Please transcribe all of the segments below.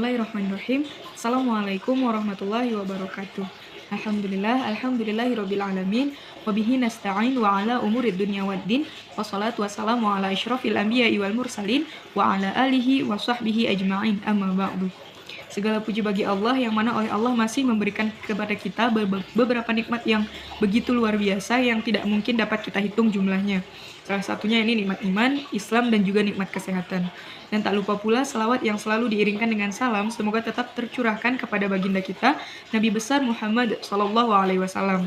Bismillahirrahmanirrahim. Assalamualaikum warahmatullahi wabarakatuh. Alhamdulillahirabbil alamin wa bihi nasta'in wa ala umurid dunya waddin wassalatu wassalamu ala asyrafil anbiya'i wal mursalin wa ala alihi wa sahbihi ajma'in amma ba'du. Segala puji bagi Allah yang mana oleh Allah masih memberikan kepada kita beberapa nikmat yang begitu luar biasa yang tidak mungkin dapat kita hitung jumlahnya. Salah satunya ini nikmat iman, Islam, dan juga nikmat kesehatan. Dan tak lupa pula selawat yang selalu diiringkan dengan salam semoga tetap tercurahkan kepada baginda kita Nabi besar Muhammad SAW.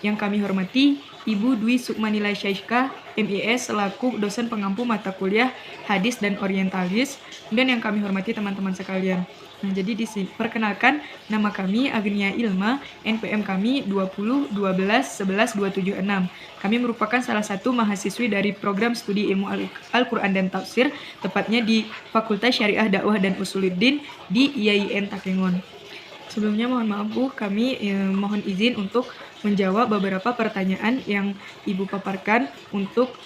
Yang kami hormati Ibu Dwi Sukmanila Syaikha, MIS, selaku dosen pengampu mata kuliah Hadis dan Orientalis, dan yang kami hormati teman-teman sekalian. Nah, jadi di sini perkenalkan, nama kami Agnia Ilma, NPM kami 2012111276. Kami merupakan salah satu mahasiswi dari program studi ilmu Al-Quran dan Tafsir, tepatnya di Fakultas Syariah Dakwah dan Usuluddin di IAIN Takengon. Sebelumnya mohon maaf Bu, kami mohon izin untuk menjawab beberapa pertanyaan yang Ibu paparkan untuk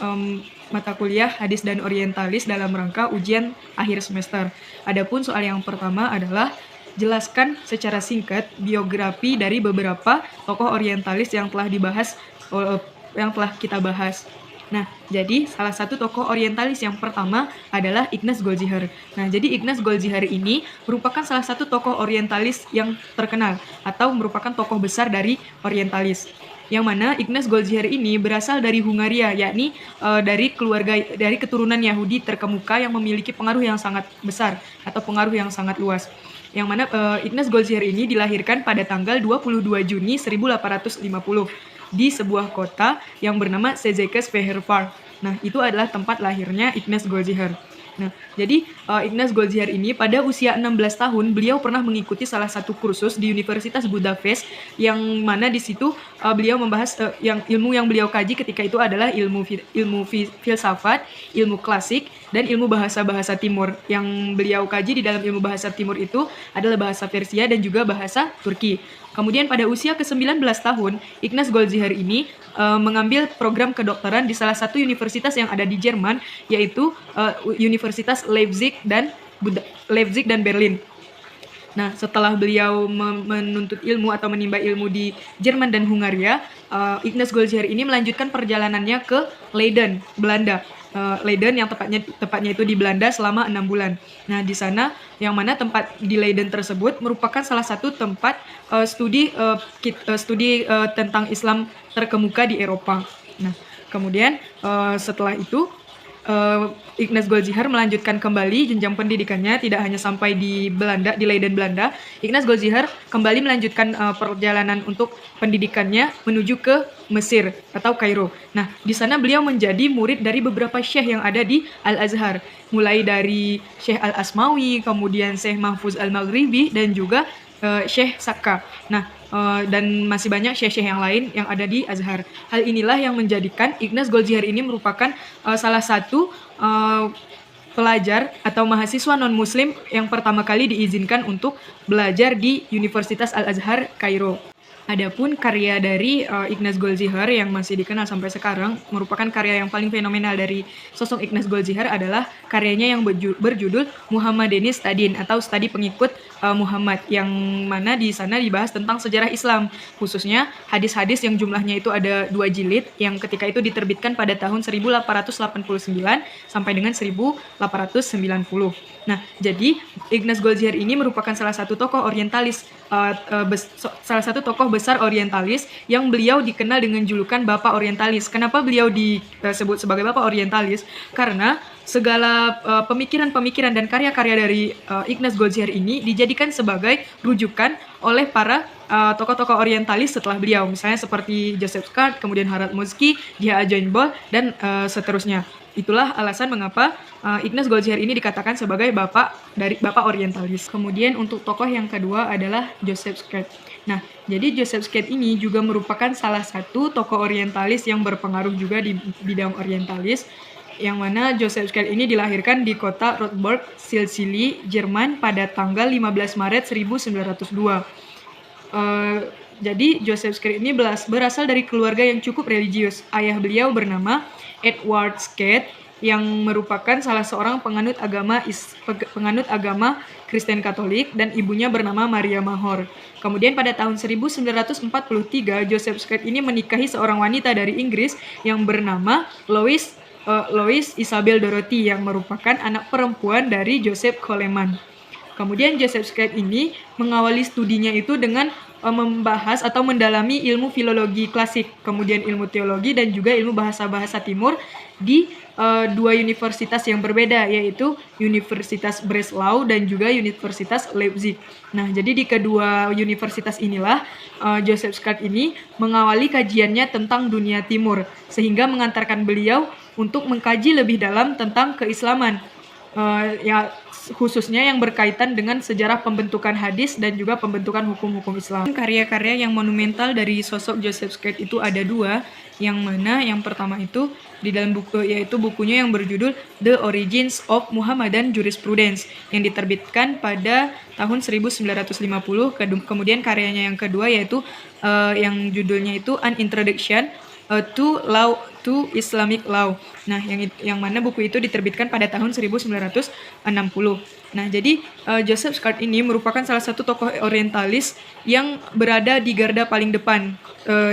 mata kuliah Hadis dan Orientalis dalam rangka ujian akhir semester. Adapun soal yang pertama adalah jelaskan secara singkat biografi dari beberapa tokoh orientalis yang telah kita bahas. Nah, jadi salah satu tokoh orientalis yang pertama adalah Ignaz Goldziher. Nah, jadi Ignaz Goldziher ini merupakan salah satu tokoh orientalis yang terkenal atau merupakan tokoh besar dari orientalis. Yang mana Ignaz Goldziher ini berasal dari Hungaria, yakni dari keturunan Yahudi terkemuka yang memiliki pengaruh yang sangat besar atau pengaruh yang sangat luas. Yang mana Ignaz Goldziher ini dilahirkan pada tanggal 22 Juni 1850 di sebuah kota yang bernama Székesfehérvár. Nah, itu adalah tempat lahirnya Ignaz Goldziher. Nah, jadi Ignaz Goldziher ini pada usia 16 tahun beliau pernah mengikuti salah satu kursus di Universitas Budapest yang mana di situ beliau membahas ilmu yang beliau kaji ketika itu adalah ilmu filsafat, ilmu klasik, dan ilmu bahasa-bahasa Timur. Yang beliau kaji di dalam ilmu bahasa Timur itu adalah bahasa Persia dan juga bahasa Turki. Kemudian pada usia ke-19 tahun, Ignaz Goldziher ini mengambil program kedokteran di salah satu universitas yang ada di Jerman, yaitu Universitas Leipzig dan Berlin. Nah, setelah beliau menuntut ilmu atau menimba ilmu di Jerman dan Hungaria, Ignaz Goldziher ini melanjutkan perjalanannya ke Leiden, Belanda. Leiden yang tepatnya itu di Belanda selama 6 bulan. Nah, di sana yang mana tempat di Leiden tersebut merupakan salah satu tempat studi tentang Islam terkemuka di Eropa. Nah, kemudian setelah itu Ignaz Goldziher melanjutkan kembali jenjang pendidikannya, tidak hanya sampai di Leiden, Belanda. Ignaz Goldziher kembali melanjutkan perjalanan untuk pendidikannya menuju ke Mesir atau Kairo. Nah, di sana beliau menjadi murid dari beberapa syekh yang ada di Al-Azhar, mulai dari Syekh Al-Asmawi, kemudian Syekh Mahfuz Al-Maghribi, dan juga Syekh Sakka. Nah, dan masih banyak syekh-syekh yang lain yang ada di Azhar. Hal inilah yang menjadikan Ignaz Goldziher ini merupakan salah satu pelajar atau mahasiswa non-muslim yang pertama kali diizinkan untuk belajar di Universitas Al-Azhar, Kairo. Adapun karya dari Ignaz Goldziher yang masih dikenal sampai sekarang merupakan karya yang paling fenomenal dari sosok Ignaz Goldziher adalah karyanya yang berjudul Muhammadani Stadin atau Studi Pengikut Muhammad, yang mana di sana dibahas tentang sejarah Islam, khususnya hadis-hadis yang jumlahnya itu ada 2 jilid yang ketika itu diterbitkan pada tahun 1889 sampai dengan 1890. Nah, jadi Ignaz Goldziher ini merupakan salah satu tokoh orientalis, salah satu tokoh besar orientalis yang beliau dikenal dengan julukan Bapak Orientalis. Kenapa beliau disebut sebagai Bapak Orientalis? Karena segala pemikiran-pemikiran dan karya-karya dari Ignaz Goldziher ini dijadikan sebagai rujukan oleh para tokoh-tokoh orientalis setelah beliau, misalnya seperti Joseph Scott, kemudian Harald Motzki, J.A. Joinboll, dan seterusnya. Itulah alasan mengapa Ignaz Goldziher ini dikatakan sebagai Bapak Orientalis. Kemudian untuk tokoh yang kedua adalah Joseph Scott. Nah, jadi Joseph Scott ini juga merupakan salah satu tokoh orientalis yang berpengaruh juga di bidang orientalis, yang mana Joseph Scott ini dilahirkan di kota Rotenburg, Sicily, Jerman pada tanggal 15 Maret 1902. Jadi Joseph Scott ini berasal dari keluarga yang cukup religius. Ayah beliau bernama Edward Scott yang merupakan salah seorang penganut agama Kristen Katolik dan ibunya bernama Maria Mahor. Kemudian pada tahun 1943 Joseph Scott ini menikahi seorang wanita dari Inggris yang bernama Louise Isabel Dorothy yang merupakan anak perempuan dari Joseph Coleman. Kemudian Joseph Scott ini mengawali studinya itu dengan membahas atau mendalami ilmu filologi klasik, kemudian ilmu teologi dan juga ilmu bahasa-bahasa Timur di dua universitas yang berbeda, yaitu Universitas Breslau dan juga Universitas Leipzig. Nah, jadi di kedua universitas inilah Joseph Scott ini mengawali kajiannya tentang dunia Timur, sehingga mengantarkan beliau untuk mengkaji lebih dalam tentang keislaman. Ya khususnya yang berkaitan dengan sejarah pembentukan hadis dan juga pembentukan hukum-hukum Islam. Karya-karya yang monumental dari sosok Joseph Scott itu ada dua, yang mana yang pertama itu di dalam buku, yaitu bukunya yang berjudul The Origins of Muhammadan Jurisprudence yang diterbitkan pada tahun 1950. Kemudian karyanya yang kedua yaitu yang judulnya itu An Introduction to Islamic Law. Nah, yang mana buku itu diterbitkan pada tahun 1960. Nah, jadi Joseph Scott ini merupakan salah satu tokoh orientalis yang berada di garda paling depan,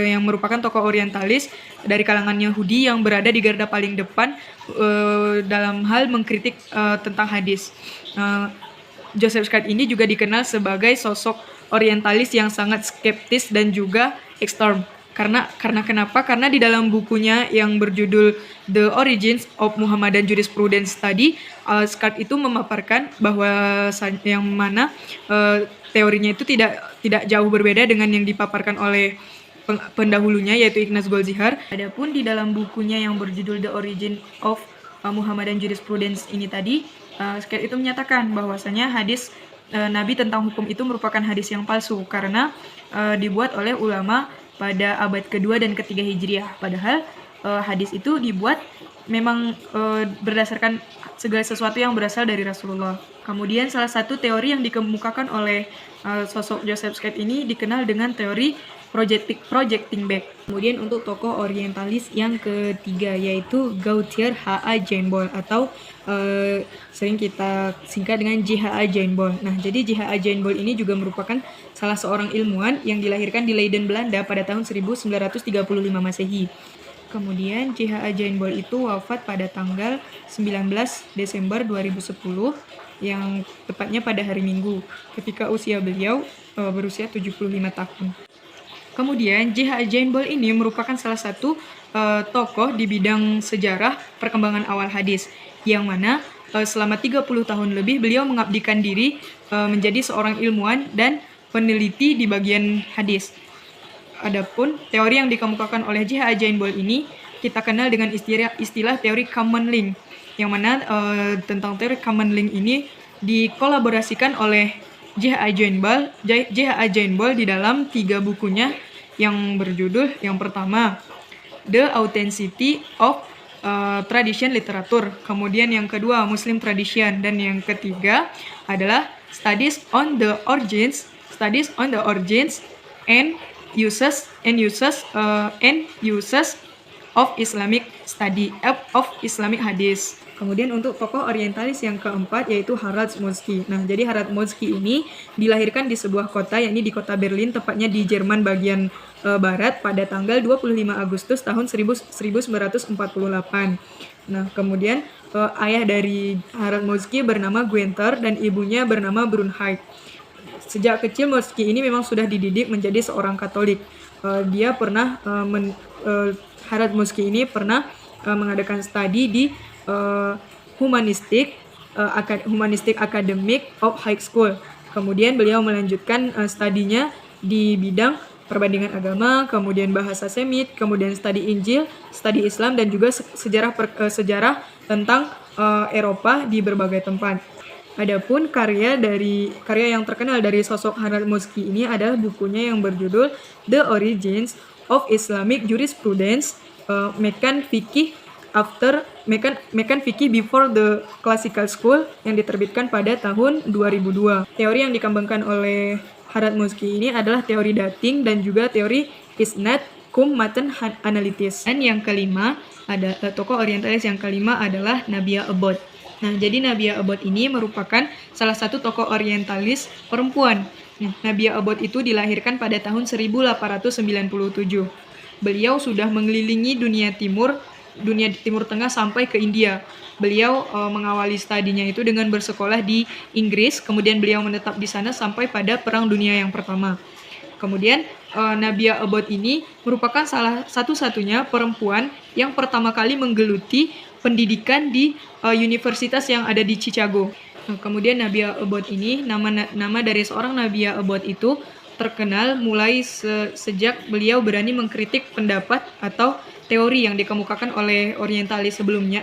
yang merupakan tokoh orientalis dari kalangan Yahudi yang berada di garda paling depan dalam hal mengkritik tentang hadis. Joseph Scott ini juga dikenal sebagai sosok orientalis yang sangat skeptis dan juga ekstrem. Karena kenapa? Karena di dalam bukunya yang berjudul The Origins of Muhammadan Jurisprudence tadi, Scott itu memaparkan bahwa yang mana teorinya itu tidak jauh berbeda dengan yang dipaparkan oleh pendahulunya, yaitu Ignaz Goldziher. Adapun di dalam bukunya yang berjudul The Origin of Muhammadan Jurisprudence ini tadi, Scott itu menyatakan bahwasanya hadis Nabi tentang hukum itu merupakan hadis yang palsu karena dibuat oleh ulama pada abad kedua dan ketiga Hijriah. Padahal hadis itu dibuat memang berdasarkan segala sesuatu yang berasal dari Rasulullah. Kemudian salah satu teori yang dikemukakan oleh sosok Joseph Scott ini dikenal dengan teori projecting back. Kemudian untuk tokoh orientalis yang ketiga yaitu Gautier H.A. Jainbol atau sering kita singkat dengan J.H.A. Jainbol. Nah, jadi J.H.A. Jainbol ini juga merupakan salah seorang ilmuwan yang dilahirkan di Leiden, Belanda pada tahun 1935 Masehi. Kemudian J.H.A. Jainbol itu wafat pada tanggal 19 Desember 2010 yang tepatnya pada hari Minggu ketika usia beliau berusia 75 tahun. Kemudian J.H.A. Jainbol ini merupakan salah satu tokoh di bidang sejarah perkembangan awal hadis, yang mana selama 30 tahun lebih beliau mengabdikan diri menjadi seorang ilmuwan dan peneliti di bagian hadis. Adapun teori yang dikemukakan oleh J.H.A. Jainbol ini kita kenal dengan istilah teori common link, yang mana tentang teori common link ini dikolaborasikan oleh J.H.A. Jainbol di dalam 3 bukunya yang berjudul, yang pertama The Authenticity of Tradition Literature, kemudian yang kedua Muslim Tradition, dan yang ketiga adalah Studies on the Origins and Uses of Islamic Study of Islamic Hadith. Kemudian untuk tokoh orientalis yang keempat yaitu Harald Moltke. Nah, jadi Harald Moltke ini dilahirkan di sebuah kota, yakni di kota Berlin, tepatnya di Jerman bagian barat pada tanggal 25 Agustus tahun 1948. Nah, kemudian ayah dari Harald Moltke bernama Guenther dan ibunya bernama Brunhilde. Sejak kecil Moltke ini memang sudah dididik menjadi seorang Katolik. Dia pernah Harald Moltke ini pernah mengadakan studi di Humanistic Academic of High School. Kemudian beliau melanjutkan studinya di bidang perbandingan agama, kemudian bahasa Semit, kemudian studi Injil, studi Islam, dan juga sejarah tentang Eropa di berbagai tempat. Adapun karya yang terkenal dari sosok Harald Moltke ini adalah bukunya yang berjudul The Origins of Islamic Jurisprudence, Mekan Fikih Before the Classical School, yang diterbitkan pada tahun 2002. Teori yang dikembangkan oleh Harald Moltke ini adalah teori dating dan juga teori isnad Matan Analytis. Dan yang kelima, ada tokoh orientalis yang kelima adalah Nabia Abbott. Nah, jadi Nabia Abbott ini merupakan salah satu tokoh orientalis perempuan. Nah, Nabia Abbott itu dilahirkan pada tahun 1897. Beliau sudah mengelilingi dunia Timur Tengah sampai ke India. Beliau mengawali studinya itu dengan bersekolah di Inggris, kemudian beliau menetap di sana sampai pada Perang Dunia yang Pertama. Kemudian Nabia Abbott ini merupakan salah satu-satunya perempuan yang pertama kali menggeluti pendidikan di universitas yang ada di Chicago. Kemudian Nabia Abbott ini, nama dari seorang Nabia Abbott itu terkenal mulai sejak beliau berani mengkritik pendapat atau teori yang dikemukakan oleh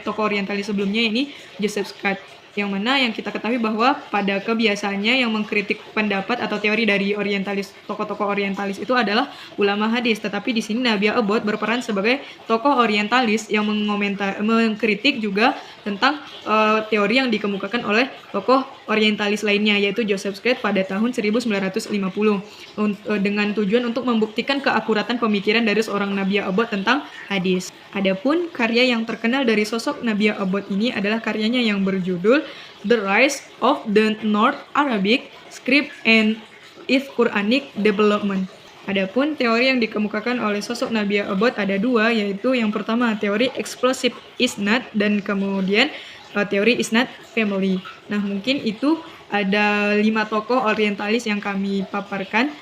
tokoh orientalis sebelumnya ini Joseph Scott. Yang mana yang kita ketahui bahwa pada kebiasaannya yang mengkritik pendapat atau teori dari tokoh-tokoh orientalis itu adalah ulama hadis. Tetapi di sini Nabia Abbott berperan sebagai tokoh orientalis yang mengkritik juga tentang teori yang dikemukakan oleh tokoh orientalis lainnya, yaitu Joseph Scott pada tahun 1950 dengan tujuan untuk membuktikan keakuratan pemikiran dari seorang Nabia Abbott tentang hadis. Adapun karya yang terkenal dari sosok Nabia Abbott ini adalah karyanya yang berjudul The Rise of the North Arabic Script and its Quranic Development. Adapun teori yang dikemukakan oleh sosok Nabia Abbott ada dua, yaitu yang pertama teori explosive isnad dan kemudian teori isnad family. Nah, mungkin itu ada 5 tokoh orientalis yang kami paparkan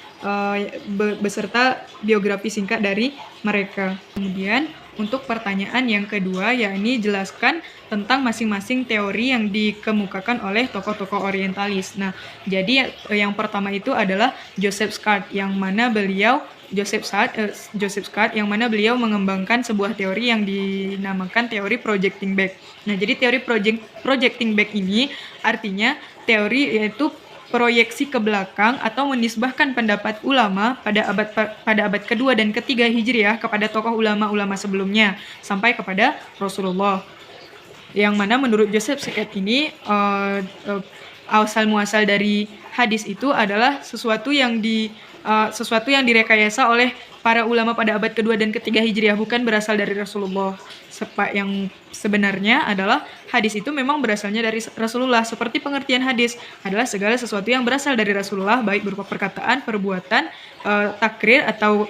beserta biografi singkat dari mereka. Kemudian untuk pertanyaan yang kedua, yakni jelaskan tentang masing-masing teori yang dikemukakan oleh tokoh-tokoh orientalis. Nah, jadi yang pertama itu adalah Joseph Scott yang mana beliau mengembangkan sebuah teori yang dinamakan teori projecting back. Nah, jadi teori projecting back ini artinya teori yaitu proyeksi ke belakang atau menisbahkan pendapat ulama pada abad kedua dan ketiga Hijriah kepada tokoh ulama-ulama sebelumnya sampai kepada Rasulullah. Yang mana menurut Joseph Scott ini asal muasal dari hadis itu adalah sesuatu yang direkayasa oleh para ulama pada abad kedua dan ketiga Hijriah, bukan berasal dari Rasulullah. Yang sebenarnya adalah hadis itu memang berasalnya dari Rasulullah. Seperti pengertian hadis adalah segala sesuatu yang berasal dari Rasulullah, baik berupa perkataan, perbuatan, takrir atau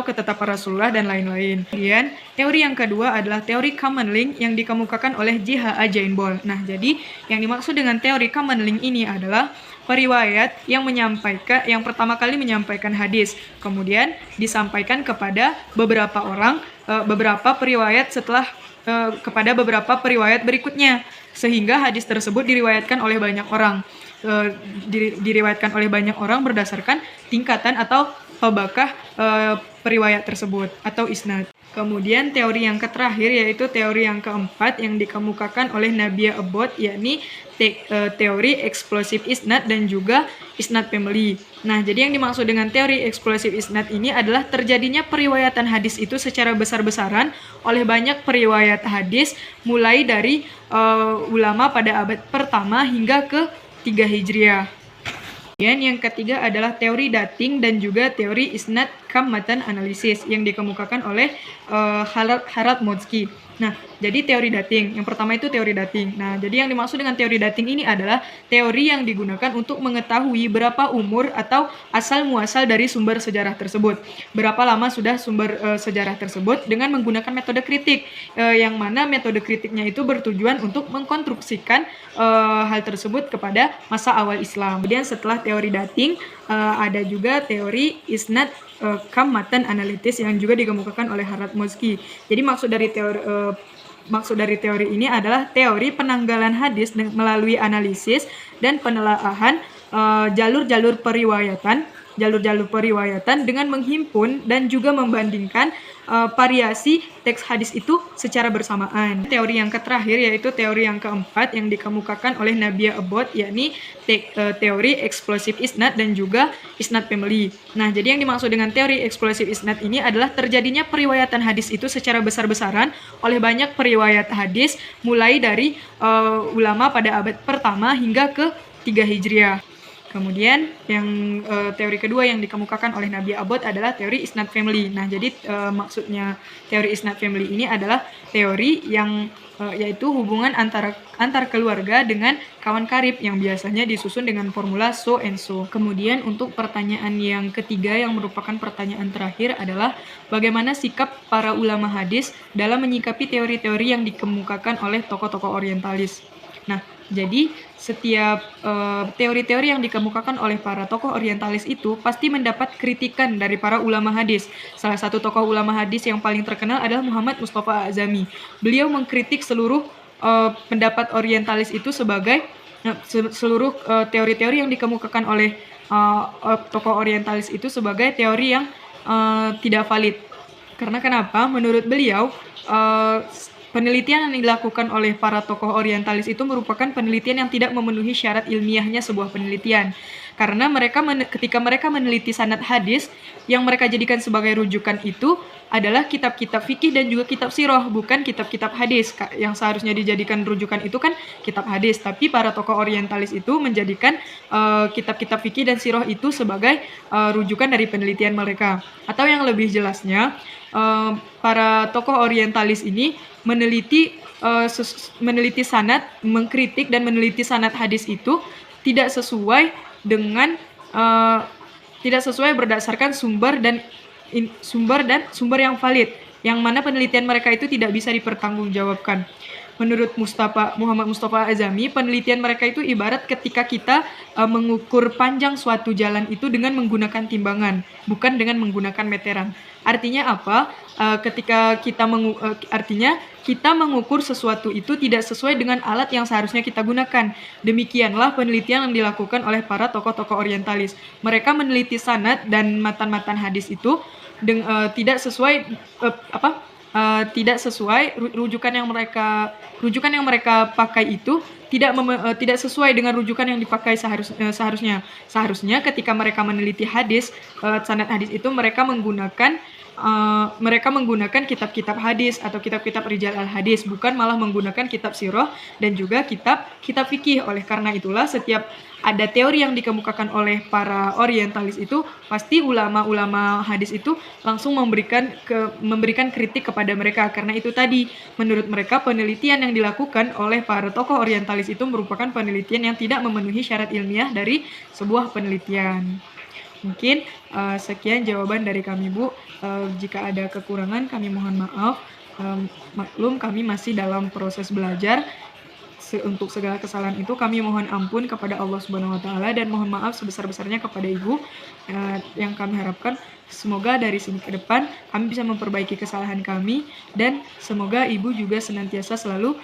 ketetapan Rasulullah dan lain-lain. Kemudian teori yang kedua adalah teori common link yang dikemukakan oleh J.H.A. Jainbol. Nah, jadi yang dimaksud dengan teori common link ini adalah periwayat yang pertama kali menyampaikan hadis, kemudian disampaikan kepada beberapa orang, beberapa periwayat setelah kepada beberapa periwayat berikutnya, sehingga hadis tersebut diriwayatkan oleh banyak orang, berdasarkan tingkatan atau tabaqah periwayat tersebut atau isnad. Kemudian teori yang terakhir yaitu teori yang keempat yang dikemukakan oleh Nabia Abbott, yakni teori explosive isnad dan juga isnad family. Nah, jadi yang dimaksud dengan teori explosive isnad ini adalah terjadinya periwayatan hadis itu secara besar-besaran oleh banyak periwayat hadis mulai dari ulama pada abad pertama hingga ke 3 Hijriah. Kemudian yang ketiga adalah teori dating dan juga teori isnad matan analisis yang dikemukakan oleh Harald Motzki. Nah, jadi teori dating. Yang pertama itu teori dating. Nah, jadi yang dimaksud dengan teori dating ini adalah teori yang digunakan untuk mengetahui berapa umur atau asal muasal dari sumber sejarah tersebut. Berapa lama sudah sumber sejarah tersebut dengan menggunakan metode kritik. Yang mana metode kritiknya itu bertujuan untuk mengkonstruksikan hal tersebut kepada masa awal Islam. Kemudian setelah teori dating, ada juga teori isnad matan analitis yang juga dikemukakan oleh Harald Motzki. Jadi maksud dari teori ini adalah teori penanggalan hadis melalui analisis dan penelaahan jalur-jalur periwayatan dengan menghimpun dan juga membandingkan variasi teks hadis itu secara bersamaan. Teori yang terakhir yaitu teori yang keempat yang dikemukakan oleh Nabia Abbott, yakni teori explosive isnad dan juga isnad family. Nah, jadi yang dimaksud dengan teori explosive isnad ini adalah terjadinya periwayatan hadis itu secara besar-besaran oleh banyak periwayat hadis mulai dari ulama pada abad pertama hingga ke 3 Hijriah. Kemudian yang teori kedua yang dikemukakan oleh Nabi Abbot adalah teori isnad family. Nah, jadi maksudnya teori isnad family ini adalah teori yang yaitu hubungan antar keluarga dengan kawan karib yang biasanya disusun dengan formula so and so. Kemudian untuk pertanyaan yang ketiga yang merupakan pertanyaan terakhir adalah bagaimana sikap para ulama hadis dalam menyikapi teori-teori yang dikemukakan oleh tokoh-tokoh orientalis. Nah, jadi setiap teori-teori yang dikemukakan oleh para tokoh orientalis itu pasti mendapat kritikan dari para ulama hadis. Salah satu tokoh ulama hadis yang paling terkenal adalah Muhammad Mustafa Azami. Beliau mengkritik seluruh pendapat orientalis itu sebagai seluruh teori-teori yang dikemukakan oleh tokoh orientalis itu sebagai teori yang tidak valid. Karena kenapa? Menurut beliau, penelitian yang dilakukan oleh para tokoh orientalis itu merupakan penelitian yang tidak memenuhi syarat ilmiahnya sebuah penelitian. Karena ketika mereka meneliti sanad hadis, yang mereka jadikan sebagai rujukan itu adalah kitab-kitab fikih dan juga kitab sirah, bukan kitab-kitab hadis. Yang seharusnya dijadikan rujukan itu kan kitab hadis, tapi para tokoh orientalis itu menjadikan kitab-kitab fikih dan sirah itu sebagai rujukan dari penelitian mereka. Atau yang lebih jelasnya, para tokoh orientalis ini meneliti sanad, mengkritik dan meneliti sanad hadis itu tidak sesuai dengan tidak sesuai berdasarkan sumber yang valid, yang mana penelitian mereka itu tidak bisa dipertanggungjawabkan. Menurut Muhammad Mustafa Azami, penelitian mereka itu ibarat ketika kita mengukur panjang suatu jalan itu dengan menggunakan timbangan, bukan dengan menggunakan meteran. Artinya apa? Ketika kita mengukur sesuatu itu tidak sesuai dengan alat yang seharusnya kita gunakan. Demikianlah penelitian yang dilakukan oleh para tokoh-tokoh orientalis. Mereka meneliti sanad dan matan-matan hadis itu tidak sesuai tidak sesuai rujukan yang mereka pakai itu tidak sesuai dengan rujukan yang dipakai seharusnya ketika mereka meneliti hadis, sanad hadis itu mereka menggunakan kitab-kitab hadis atau kitab-kitab rijal al-hadis, bukan malah menggunakan kitab sirah dan juga kitab fikih. Oleh karena itulah setiap ada teori yang dikemukakan oleh para orientalis itu pasti ulama-ulama hadis itu langsung memberikan kritik kepada mereka, karena itu tadi menurut mereka penelitian yang dilakukan oleh para tokoh orientalis itu merupakan penelitian yang tidak memenuhi syarat ilmiah dari sebuah penelitian. Mungkin sekian jawaban dari kami, Bu. Jika ada kekurangan kami mohon maaf. Maklum kami masih dalam proses belajar. Untuk segala kesalahan itu kami mohon ampun kepada Allah Subhanahu wa taala dan mohon maaf sebesar-besarnya kepada Ibu. Yang kami harapkan semoga dari sini ke depan kami bisa memperbaiki kesalahan kami, dan semoga Ibu juga senantiasa selalu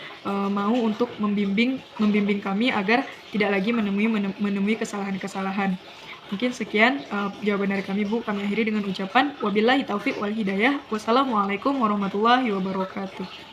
mau untuk membimbing kami agar tidak lagi menemui kesalahan-kesalahan. Mungkin sekian jawaban dari kami, Bu. Kami akhiri dengan ucapan wabillahi taufiq wal hidayah. Wassalamualaikum warahmatullahi wabarakatuh.